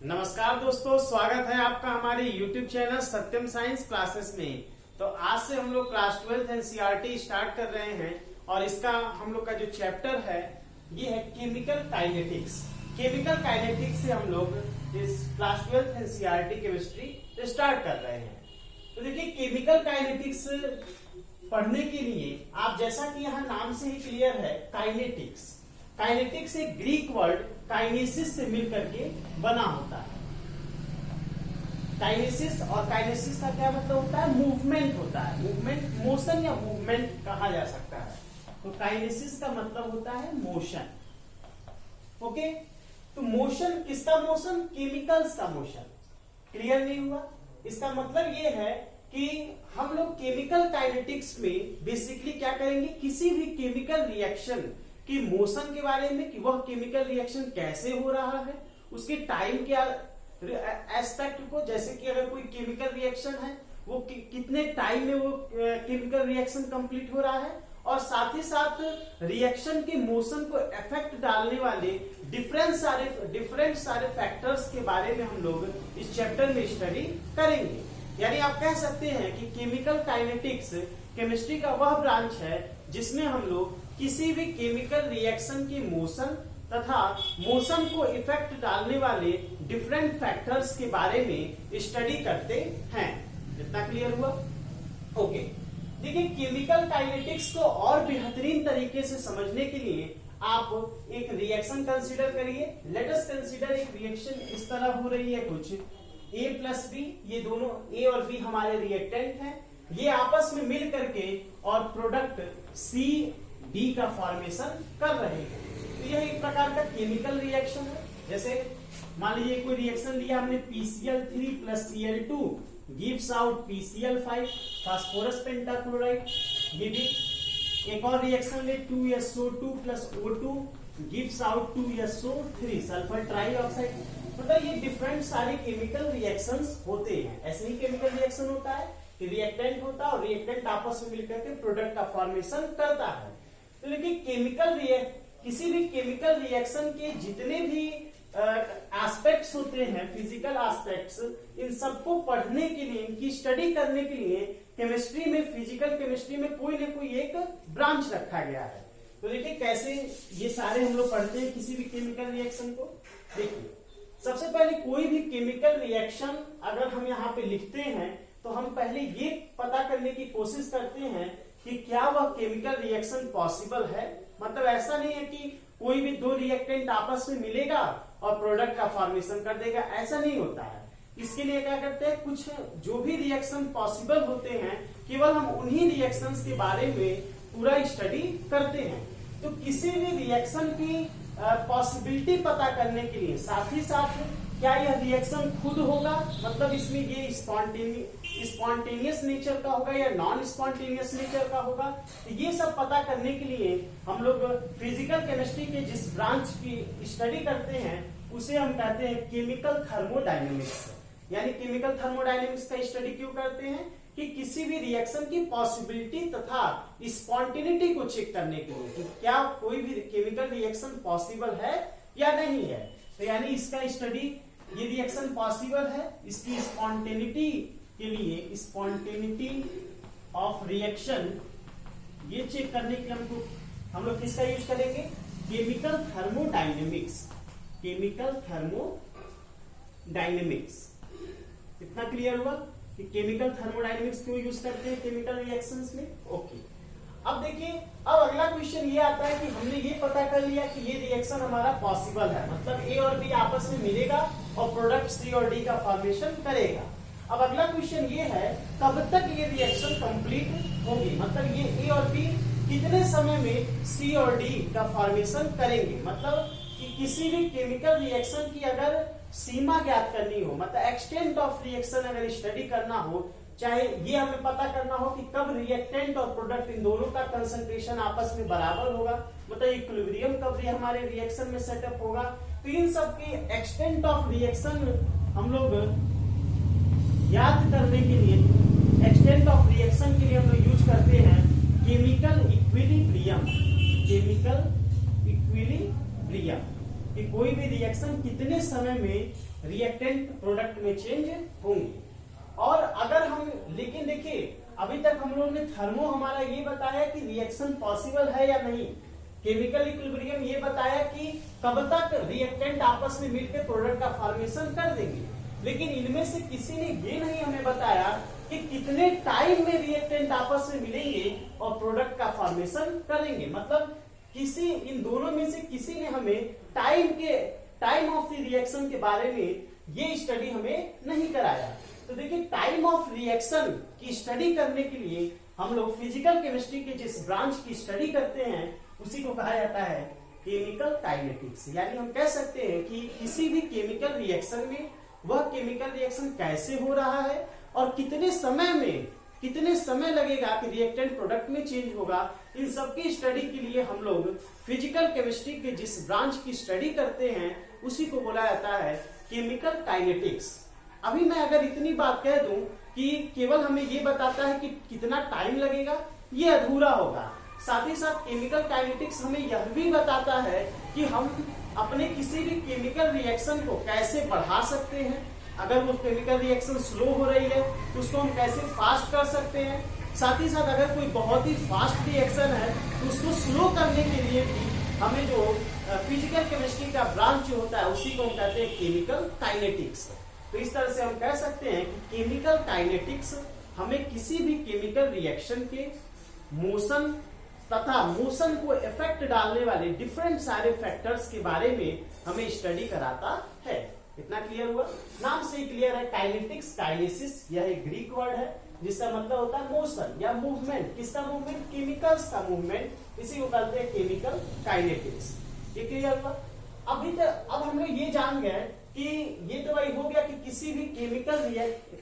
नमस्कार दोस्तों, स्वागत है आपका हमारे YouTube चैनल सत्यम साइंस क्लासेस में। तो आज से हम लोग क्लास 12 एनसीईआरटी स्टार्ट कर रहे हैं और इसका हम लोग का जो चैप्टर है ये है केमिकल काइनेटिक्स। केमिकल काइनेटिक्स से हम लोग इस क्लास 12 एनसीईआरटी केमिस्ट्री स्टार्ट कर रहे हैं। तो देखिए, केमिकल काइनेटिक्स पढ़ने के लिए आप जैसा कि यहाँ नाम से ही क्लियर है, काइनेटिक्स। काइनेटिक्स एक ग्रीक वर्ड काइनेसिस से मिलकर के बना होता है। काइनेसिस और काइनेसिस का क्या मतलब होता है? मूवमेंट होता है। मूवमेंट, मोशन या मूवमेंट कहा जा सकता है। तो काइनेसिस का मतलब होता है मोशन। ओके, तो मोशन किसका मोशन? केमिकल्स का मोशन। क्लियर नहीं हुआ? इसका मतलब ये है कि हम लोग केमिकल काइनेटिक्स में बेसिकली क्या करेंगे, किसी भी केमिकल रिएक्शन कि मोशन के बारे में, कि वह केमिकल रिएक्शन कैसे हो रहा है, उसके टाइम के एस्पेक्ट को, जैसे कि अगर कोई केमिकल रिएक्शन है वो कितने टाइम में वो केमिकल रिएक्शन कंप्लीट हो रहा है, और साथ ही साथ रिएक्शन के मोशन को इफेक्ट डालने वाले डिफरेंट सारे फैक्टर्स के बारे में हम लोग इस चैप्टर में स्टडी करेंगे। यानी आप कह सकते हैं कि केमिकल काइनेटिक्स केमिस्ट्री का वह ब्रांच है जिसमें हम लोग किसी भी केमिकल रिएक्शन के मोशन तथा मोशन को इफेक्ट डालने वाले डिफरेंट फैक्टर्स के बारे में स्टडी करते हैं। इतना क्लियर हुआ? ओके, देखिए, केमिकल काइनेटिक्स को और बेहतरीन तरीके से समझने के लिए आप एक रिएक्शन कंसीडर करिए। लेट अस कंसीडर एक रिएक्शन इस तरह हो रही है कुछ A प्लस बी, ये दोनों A और B हमारे रिएक्टेंट हैं। ये आपस में मिल करके और प्रोडक्ट CD का फॉर्मेशन कर रहे हैं। तो यह एक प्रकार का केमिकल रिएक्शन है। जैसे मान लीजिए कोई रिएक्शन लिया हमने, PCl3 plus Cl2 gives out PCl5 phosphorus pentachloride. ये भी एक और रिएक्शन ले, 2SO2 plus O2 gives out 2SO3 sulphur trioxide. मतलब ये डिफरेंट सारे केमिकल रिएक्शंस होते हैं। ऐसे ही केमिकल रिएक्शन होता है कि रिएक्टेंट होता है और रिएक्टेंट आपस में मिलकर के प्रोडक्ट का फॉर्मेशन करता है। तो लेकिन किसी भी केमिकल रिएक्शन के जितने भी एस्पेक्ट्स होते हैं, फिजिकल एस्पेक्ट्स, इन सबको पढ़ने के लिए, इनकी स्टडी करने के लिए केमिस्ट्री में, फिजिकल केमिस्ट्री में कोई ना कोई एक ब्रांच रखा गया है। तो देखिए कैसे ये सारे हम लोग पढ़ते हैं किसी भी केमिकल रिएक्शन को। देखिए, सबसे पहले कोई भी केमिकल रिएक्शन अगर हम यहाँ पे लिखते हैं तो हम पहले ये पता करने की कोशिश करते हैं कि क्या वह केमिकल रिएक्शन पॉसिबल है। मतलब ऐसा नहीं है कि कोई भी दो रिएक्टेंट आपस में मिलेगा और प्रोडक्ट का फॉर्मेशन कर देगा, ऐसा नहीं होता है। इसके लिए क्या करते हैं, कुछ जो भी रिएक्शन पॉसिबल होते हैं केवल हम उन्हीं रिएक्शंस के बारे में पूरा स्टडी करते हैं। तो किसी भी रिएक्शन की पॉसिबिलिटी पता करने के लिए, साथ ही साथ क्या यह रिएक्शन खुद होगा, मतलब इसमें ये स्पॉन्टेनियस नेचर का होगा या नॉन स्पॉन्टेनियस नेचर का होगा, तो ये सब पता करने के लिए हम लोग फिजिकल केमिस्ट्री के जिस ब्रांच की स्टडी करते हैं उसे हम कहते हैं केमिकल थर्मोडायनेमिक्स। यानी केमिकल थर्मोडायनेमिक्स का स्टडी क्यों करते हैं कि किसी भी रिएक्शन की पॉसिबिलिटी तथा स्पॉन्टेनिटी को चेक करने के लिए कि क्या कोई भी केमिकल रिएक्शन पॉसिबल है या नहीं है। तो यानी इसका स्टडी, ये रिएक्शन पॉसिबल है, इसकी स्पॉन्टेनिटी के लिए, स्पॉन्टेनिटी ऑफ रिएक्शन, ये चेक करने के लिए हम लोग किसका यूज करेंगे? Chemical thermodynamics. Chemical thermodynamics. इतना क्लियर हुआ कि केमिकल थर्मोडायनेमिक्स क्यों यूज करते हैं केमिकल रिएक्शंस में। ओके, अब देखिए, अब अगला क्वेश्चन ये आता है कि हमने ये पता कर लिया कि ये रिएक्शन हमारा पॉसिबल है, मतलब A और B आपस में मिलेगा और प्रोडक्ट C और D का फॉर्मेशन करेगा। अब अगला क्वेश्चन ये है, कब तक ये रिएक्शन कंप्लीट होगी, मतलब ये A और B कितने समय में C और D का फॉर्मेशन करेंगे। मतलब कि किसी भी केमिकल रिएक्शन की अगर सीमा ज्ञात करनी हो, मतलब एक्सटेंट ऑफ रिएक्शन अगर स्टडी करना हो, चाहे ये हमें पता करना हो कि कब रिएक्टेंट और प्रोडक्ट इन दोनों का कंसंट्रेशन आपस में बराबर होगा, मतलब इक्विलिब्रियम कब हमारे रिएक्शन में सेटअप होगा, तो इन सब की एक्सटेंट ऑफ रिएक्शन हम लोग याद करने के लिए, एक्सटेंट ऑफ रिएक्शन के लिए हम लोग यूज करते हैं केमिकल इक्विलिब्रियम। केमिकल इक्विलिब्रियम कि कोई भी रिएक्शन कितने समय में रिएक्टेंट प्रोडक्ट में चेंज होंगे। और अगर हम, लेकिन देखिए अभी तक हम लोगों ने थर्मो हमारा ये बताया कि रिएक्शन पॉसिबल है या नहीं, केमिकल इक्विलिब्रियम ये बताया कि कब तक रिएक्टेंट आपस में मिलकर प्रोडक्ट का फॉर्मेशन कर देंगे, लेकिन इनमें से किसी ने ये नहीं हमें बताया कि कितने टाइम में रिएक्टेंट आपस में मिलेंगे और प्रोडक्ट का फॉर्मेशन करेंगे। मतलब किसी, इन दोनों में से किसी ने हमें टाइम ऑफ द रिएक्शन के बारे में ये स्टडी हमें नहीं कराया। तो देखिए टाइम ऑफ रिएक्शन की स्टडी करने के लिए हम लोग फिजिकल केमिस्ट्री के जिस ब्रांच की स्टडी करते हैं उसी को कहा जाता है केमिकल काइनेटिक्स। यानी हम कह सकते हैं कि किसी भी केमिकल रिएक्शन में वह केमिकल रिएक्शन कैसे हो रहा है और कितने समय लगेगा कि रिएक्टेंट प्रोडक्ट में चेंज होगा, इन सब की स्टडी के लिए हम लोग फिजिकल केमिस्ट्री के जिस ब्रांच की स्टडी करते हैं उसी को बोला जाता है केमिकल काइनेटिक्स। अभी मैं अगर इतनी बात कह दूं कि केवल हमें ये बताता है कि कितना टाइम लगेगा, ये अधूरा होगा। साथ ही साथ केमिकल काइनेटिक्स हमें यह भी बताता है कि हम अपने किसी भी केमिकल रिएक्शन को कैसे बढ़ा सकते हैं। अगर वो केमिकल रिएक्शन स्लो हो रही है तो उसको हम कैसे फास्ट कर सकते हैं। साथ ही साथ अगर कोई बहुत ही फास्ट रिएक्शन है तो उसको स्लो करने के लिए भी हमें जो फिजिकल केमिस्ट्री का ब्रांच होता है उसी को हम कहते हैं केमिकल काइनेटिक्स। तो इस तरह से हम कह सकते हैं कि केमिकल काइनेटिक्स हमें किसी भी केमिकल रिएक्शन के मोशन तथा मोशन को इफेक्ट डालने वाले डिफरेंट सारे फैक्टर्स के बारे में हमें स्टडी कराता है। इतना क्लियर हुआ? नाम से ही क्लियर है। काइनेटिक्स, काइनेसिस यह एक ग्रीक वर्ड है जिसका मतलब होता है मोशन या मूवमेंट। किसका मूवमेंट? केमिकल्स का मूवमेंट। इसी को कहते हैं केमिकल काइनेटिक्स। ये क्लियर हुआ? अब हम लोग ये जान गए कि ये तो भाई हो गया कि किसी भी केमिकल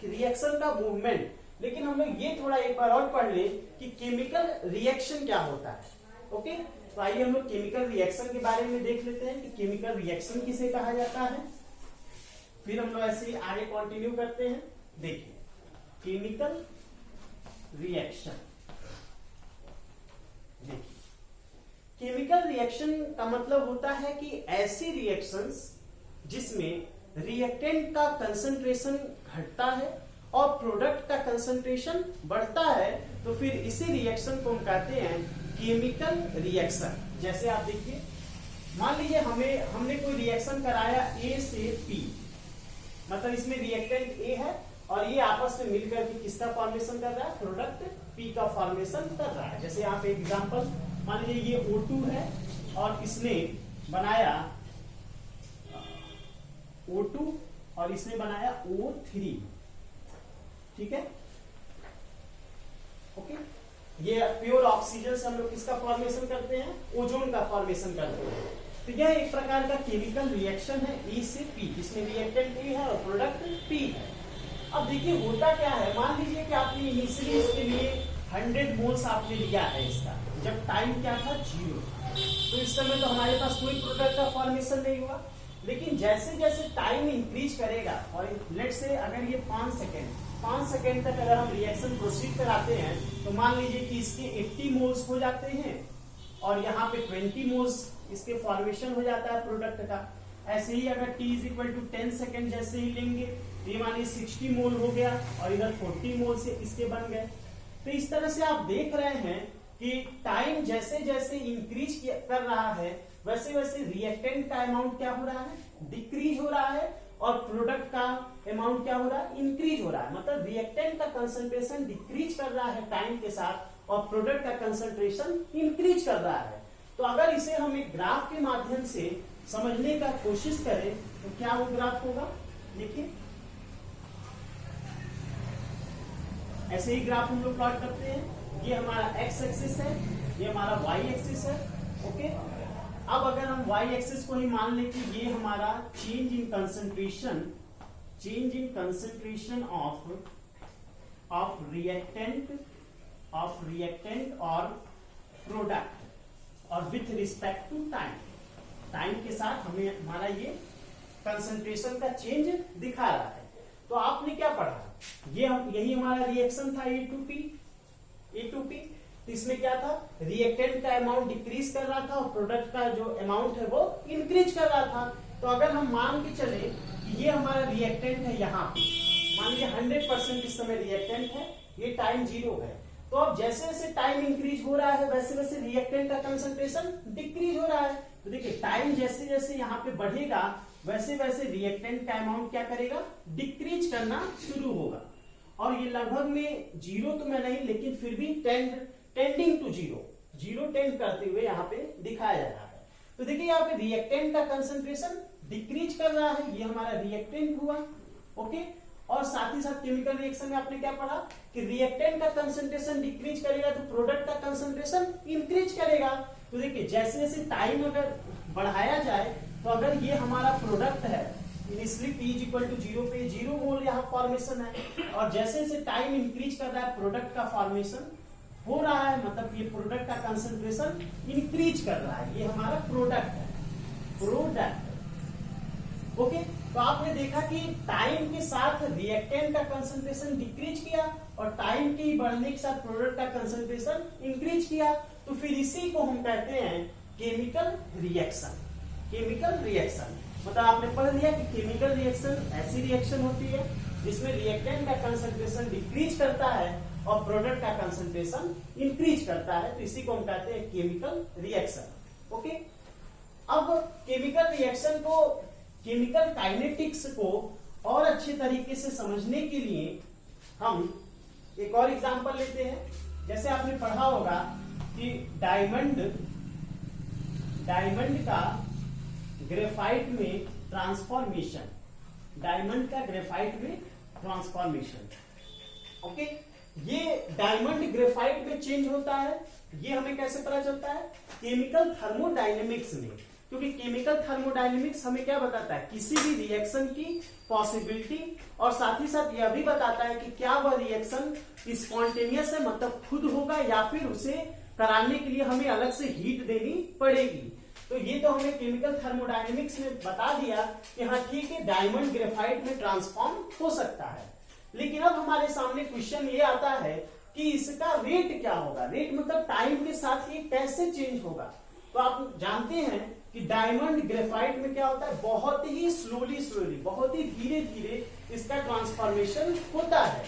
रिएक्शन का मूवमेंट, लेकिन हम लोग ये थोड़ा एक बार और पढ़ लें कि केमिकल रिएक्शन क्या होता है। ओके, तो आइए हम लोग केमिकल रिएक्शन के बारे में देख लेते हैं कि केमिकल रिएक्शन किसे कहा जाता है। फिर हम लोग ऐसे ही आगे कंटिन्यू करते हैं। देखिए केमिकल रिएक्शन, देखिए केमिकल रिएक्शन का मतलब होता है कि ऐसी रिएक्शंस जिसमें रिएक्टेंट का कंसंट्रेशन घटता है और प्रोडक्ट का कंसंट्रेशन बढ़ता है, तो फिर इसी रिएक्शन को हम कहते हैं केमिकल रिएक्शन। जैसे आप देखिए, मान लीजिए हमने कोई रिएक्शन कराया A से P, मतलब इसमें रिएक्टेंट A है और ये आपस में मिलकर के किसका फॉर्मेशन कर रहा है? प्रोडक्ट P का फॉर्मेशन कर रहा है। जैसे यहाँ पे एग्जांपल, मान लीजिए ये O2 है और इसने बनाया O2 और इसने बनाया O3, ठीक है। ओके, ये प्योर ऑक्सीजन से हम लोग किसका फॉर्मेशन करते हैं? ओजोन का फॉर्मेशन करते हैं। तो यह एक प्रकार का केमिकल रिएक्शन है E से P, जिसमें रिएक्टेंट A है और प्रोडक्ट P है। अब देखिए होता क्या है, मान लीजिए कि आपने इनिशियली इसके लिए 100 मोल्स आपने लिया है इसका, जब टाइम क्या था? 0। तो इस समय तो हमारे पास कोई प्रोडक्ट का फॉर्मेशन नहीं हुआ। लेकिन जैसे जैसे टाइम इंक्रीज करेगा, और लेट से अगर ये 5 सेकेंड तक अगर हम रिएक्शन प्रोसीड कराते हैं, तो मान लीजिए कि इसके 80 मोल्स हो जाते हैं और यहाँ पे 20 मोल्स इसके फॉर्मेशन हो जाता है प्रोडक्ट का। ऐसे ही अगर t = 10 सेकेंड जैसे ही लेंगे तो ये मानिए 60 मोल हो गया और इधर 40 मोल से इसके बन गए। तो इस तरह से आप देख रहे हैं कि टाइम जैसे जैसे इंक्रीज कर रहा है वैसे वैसे रिएक्टेंट का अमाउंट क्या हो रहा है? डिक्रीज हो रहा है, और प्रोडक्ट का अमाउंट क्या हो रहा है? इंक्रीज हो रहा है। मतलब रिएक्टेंट का कंसंट्रेशन डिक्रीज कर रहा है टाइम के साथ और प्रोडक्ट का कंसंट्रेशन इंक्रीज कर रहा है। तो अगर इसे हम एक ग्राफ के माध्यम से समझने का कोशिश करें तो क्या वो ग्राफ होगा? देखिए ऐसे ही ग्राफ हम लोग प्लॉट करते हैं। ये हमारा एक्स एक्सिस है, ये हमारा वाई एक्सिस है। ओके, अब अगर हम वाई एक्सिस को ही मान लें कि ये हमारा change in concentration of reactant और प्रोडक्ट और विथ रिस्पेक्ट टू टाइम के साथ हमें हमारा ये कंसंट्रेशन का चेंज दिखा रहा है। तो आपने क्या पढ़ा? यही हमारा रिएक्शन था A to P। तो इसमें क्या था? रिएक्टेंट का अमाउंट डिक्रीज कर रहा था और प्रोडक्ट का जो अमाउंट है वो इंक्रीज कर रहा था। तो अगर हम मान के चले कि ये हमारा रिएक्टेंट है, यहाँ पे मान लीजिए 100% इस समय रिएक्टेंट है, ये टाइम 0 है, तो अब जैसे जैसे टाइम इंक्रीज हो रहा है वैसे वैसे रिएक्टेंट का कंसंट्रेशन डिक्रीज हो रहा है। तो देखिए टाइम जैसे जैसे यहाँ पे बढ़ेगा वैसे वैसे रिएक्टेंट का अमाउंट क्या करेगा, डिक्रीज करना शुरू होगा। और ये लगभग में 0 तो मैं नहीं, लेकिन फिर भी टेंडिंग टू 0 टेंड करते हुए यहाँ पे दिखाया जा रहा है। तो देखिए यहाँ पे रिएक्टेंट का कंसंट्रेशन डिक्रीज कर रहा है, ये हमारा रिएक्टेंट हुआ। ओके, और साथ ही साथ केमिकल रिएक्शन में आपने क्या पढ़ा कि रिएक्टेंट का कंसंट्रेशन डिक्रीज करेगा तो प्रोडक्ट का कंसंट्रेशन इंक्रीज करेगा। तो देखिए जैसे जैसे टाइम अगर बढ़ाया जाए तो अगर ये हमारा प्रोडक्ट है, इनिशियली T इक्वल टू 0 पे 0 मोल यहाँ फॉर्मेशन है, और जैसे जैसे टाइम इंक्रीज कर रहा है प्रोडक्ट का फॉर्मेशन हो रहा है, मतलब ये प्रोडक्ट का कंसंट्रेशन इंक्रीज कर रहा है, ये हमारा प्रोडक्ट है, प्रोडक्ट। ओके, तो आपने देखा कि टाइम के साथ रिएक्टेंट का कंसंट्रेशन डिक्रीज किया और टाइम के बढ़ने के साथ प्रोडक्ट का कंसंट्रेशन इंक्रीज किया, तो फिर इसी को हम कहते हैं केमिकल रिएक्शन। केमिकल रिएक्शन मतलब आपने पढ़ लिया कि केमिकल रिएक्शन ऐसी रिएक्शन होती है जिसमें रिएक्टेंट का कंसंट्रेशन डिक्रीज करता है और प्रोडक्ट का कंसंट्रेशन इंक्रीज करता है, तो इसी को हम कहते हैं केमिकल रिएक्शन। ओके, अब केमिकल रिएक्शन को, केमिकल काइनेटिक्स को और अच्छे तरीके से समझने के लिए हम एक और एग्जांपल लेते हैं। जैसे आपने पढ़ा होगा कि डायमंड का ग्रेफाइट में ट्रांसफॉर्मेशन, डायमंड का ग्रेफाइट में ट्रांसफॉर्मेशन। ओके, ये डायमंड ग्रेफाइट में चेंज होता है, ये हमें कैसे पता चलता है, केमिकल थर्मोडायनेमिक्स में। क्योंकि केमिकल थर्मोडायनेमिक्स हमें क्या बताता है, किसी भी रिएक्शन की पॉसिबिलिटी, और साथ ही साथ यह भी बताता है कि क्या वह रिएक्शन स्पॉन्टेनियस है, मतलब खुद होगा, या फिर उसे कराने के लिए हमें अलग से हीट देनी पड़ेगी। तो ये तो हमें केमिकल थर्मोडायनेमिक्स ने बता दिया कि हाँ ठीक है, डायमंड ग्रेफाइट में ट्रांसफॉर्म हो सकता है। लेकिन अब हमारे सामने क्वेश्चन ये आता है कि इसका रेट क्या होगा, रेट मतलब टाइम के साथ ये कैसे चेंज होगा। तो आप जानते हैं कि डायमंड ग्रेफाइट में क्या होता है, बहुत ही स्लोली बहुत ही धीरे धीरे इसका ट्रांसफॉर्मेशन होता है,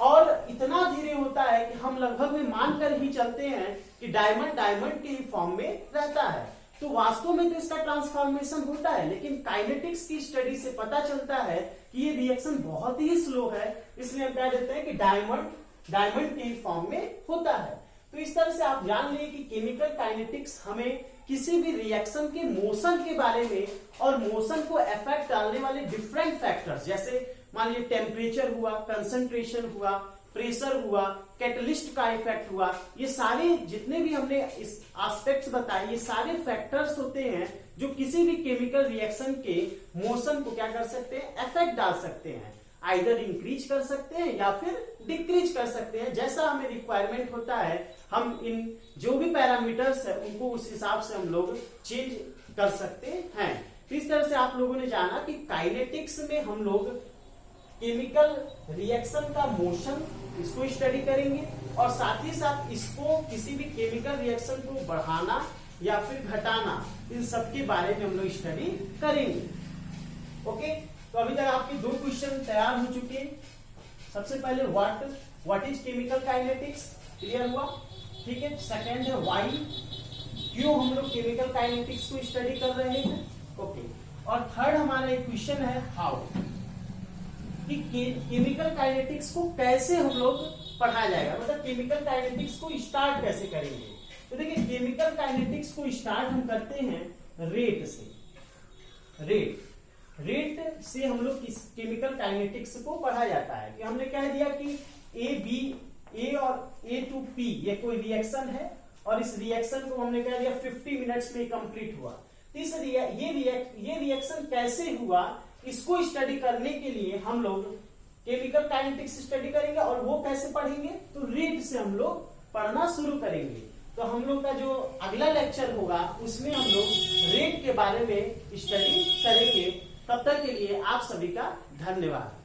और इतना धीरे होता है कि हम लगभग में मानकर ही चलते हैं कि डायमंड के ही फॉर्म में रहता है। तो वास्तव में तो इसका ट्रांसफॉर्मेशन होता है, लेकिन काइनेटिक्स की स्टडी से पता चलता है कि ये रिएक्शन बहुत ही स्लो है, इसलिए हम कह देते हैं कि डायमंड के ही फॉर्म में होता है। तो इस तरह से आप जान लीजिए कि केमिकल काइनेटिक्स हमें किसी भी रिएक्शन के मोशन के बारे में और मोशन को इफेक्ट डालने वाले डिफरेंट फैक्टर्स, जैसे मान लीजिए टेम्परेचर हुआ, कंसंट्रेशन हुआ, प्रेशर हुआ, कैटलिस्ट का इफेक्ट हुआ, ये सारे जितने भी हमने इस एस्पेक्ट्स बताए, ये सारे फैक्टर्स होते हैं जो किसी भी केमिकल रिएक्शन के मोशन को क्या कर सकते हैं, इफेक्ट डाल सकते हैं, आइदर इंक्रीज कर सकते हैं या फिर डिक्रीज कर सकते हैं। जैसा हमें रिक्वायरमेंट होता है हम इन जो भी पैरामीटर्स है उनको उस हिसाब से हम लोग चेंज कर सकते हैं। तो इस तरह से आप लोगों ने जाना कि काइनेटिक्स में हम लोग केमिकल रिएक्शन का मोशन इसको स्टडी करेंगे, और साथ ही साथ इसको किसी भी केमिकल रिएक्शन को बढ़ाना या फिर घटाना, इन सब के बारे में हम लोग स्टडी करेंगे। ओके, तो अभी तक आपके 2 क्वेश्चन तैयार हो चुके हैं। सबसे पहले what is chemical kinetics, clear हुआ, ठीक है। सेकंड है व्हाई, क्यों हम लोग केमिकल काइनेटिक्स को स्टडी कर रहे हैं, ओके। और थर्ड हमारा एक क्वेश्चन है हाउ, कि केमिकल काइनेटिक्स को कैसे हम लोग पढ़ाया जाएगा, मतलब केमिकल काइनेटिक्स को स्टार्ट कैसे करेंगे। तो देखिए केमिकल काइनेटिक्स को स्टार्ट हम करते हैं रेट से। रेट से हम लोग केमिकल काइनेटिक्स को पढ़ा जाता है। कि हमने कह दिया कि ए और ए टू पी ये कोई रिएक्शन है, और इस रिएक्शन को हमने कह दिया 50 मिनट्स में कंप्लीट हुआ। ये रिएक्शन कैसे हुआ, इसको स्टडी करने के लिए हम लोग केमिकल काइनेटिक्स स्टडी करेंगे, और वो कैसे पढ़ेंगे, तो रेट से हम लोग पढ़ना शुरू करेंगे। तो हम लोग का जो अगला लेक्चर होगा उसमें हम लोग रेट के बारे में स्टडी करेंगे। तब तक के लिए आप सभी का धन्यवाद।